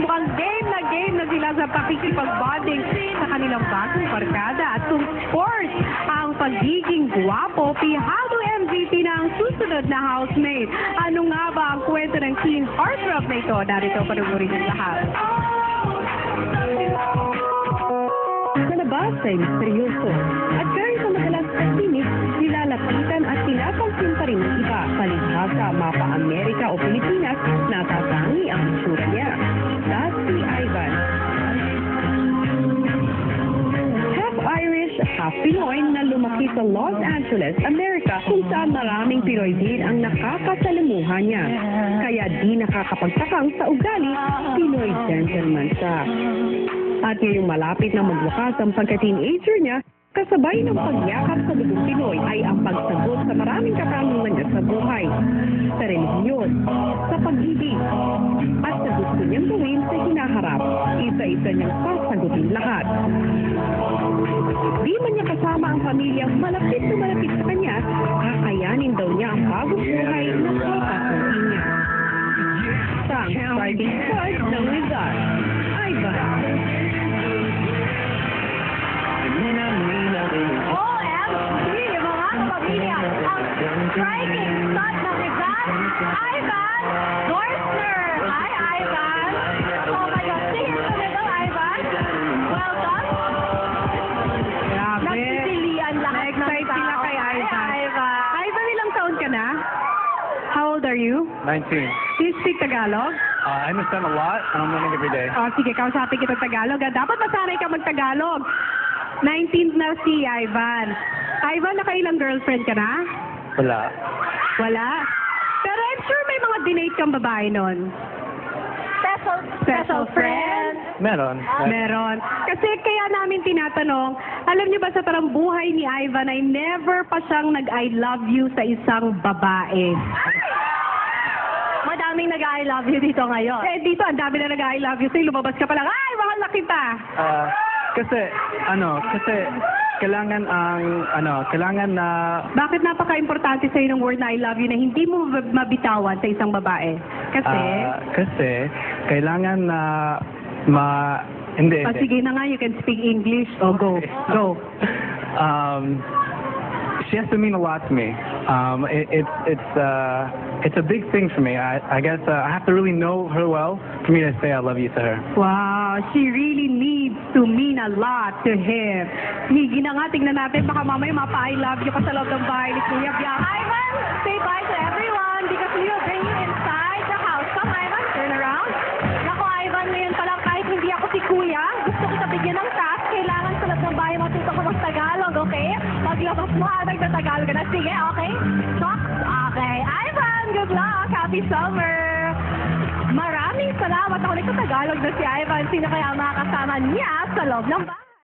mukhang game na sila sa pakikipag-bonding sa kanilang bagong barkada. At kung sports, ang pagiging gwapo, pihado MVP na ang susunod na housemate. Ano nga ba ang kwento ng teen heartthrob na ito? Narito, panugurin yung lahat. Nalabas ay misteryoso. At kahit sa madalas tahimik, nilalapitan at pinapansin pa rin ng iba. Palibhasa, mapa Amerika o Pilipinas, natatangi ang itsura niya. That's si Ivan. Half Irish, half Pinoy na lumaki sa Los Angeles, Amerika, kung saan maraming Pinoy din ang nakakasalamuha niya. Kaya di nakakapagtakang sa ugali, Pinoy gentleman siya. At ngayong malapit na magwakas ang pagka-teenager niya, kasabay ng pagyakap sa dugong Pinoy ay ang pagsagot sa maraming katanungan niya sa buhay, sa relihiyon, sa pag-ibig, at sa gusto niyang gawin sa hinaharap. Isa-isa niyang sasagutin lahat. Di man niya kasama ang pamilyang malapit na malapit sa kanya, kakayanin daw niya ang bagong buhay na papasukin niya. Sa exciting part ng Rizal, Ivan. OMG, mga kapamilya, ang striking shot ng Rizal, Ivan Dorsner. Hi, Ivan. Oh my God, say it to Rizal, Ivan. Welcome. Grabe. Nagsisilian lahat ng Na-excite sila tao. kay Hi, Ivan. Ivan. Ivan, ilang taon ka na? How old are you? 19. Do you speak Tagalog? I understand a lot, and I'm learning every day. Sige, kausapin kita Tagalog. Dapat masanay ka mag-Tagalog. 19 na si Ivan. Ivan, nakailang girlfriend ka na? Wala. Wala? Pero I'm sure may mga dinate kang babae nun. Special friend. Meron. Meron. Kasi kaya namin tinatanong, alam niyo ba sa parang buhay ni Ivan ay never pa siyang nag-I love you sa isang babae. Madaming nag-I love you dito ngayon. Eh dito, ang dami na nag-I love you sa'yo. Lumabas ka pa lang, ay, mahal na kita. Kasi kailangan na Bakit napaka-importante sa'yo ng word na I love you na hindi mo mabitawan sa isang babae? Kasi, kailangan na hindi. sige na nga, you can speak English. Oh, go. Go. She has to mean a lot to me. It's a big thing for me. I guess I have to really know her well for me to say I love you to her. Wow, she really needs to mean a lot to him. Higi na nga, tingnan natin, baka mamaya mapa-I love you ka sa loob ng bahay ni Kuya Biang. Ivan, say bye to everyone because we will bring you inside the house. Come, Ivan, turn around. Naku, Ivan, ngayon pa lang kahit hindi ako si Kuya, gusto kita bigyan ng task. Kailangan sa loob ng bahay matuto ka mag-Tagalog, okay? Paglabas mo, nagtatagalog ka na. Sige, okay? Talk? Okay. Ivan, good luck. Happy summer. Maraming salamat. Ako nagtatagalog na si Ivan. Sino kaya ang mga kasama niya sa loob ng bahay?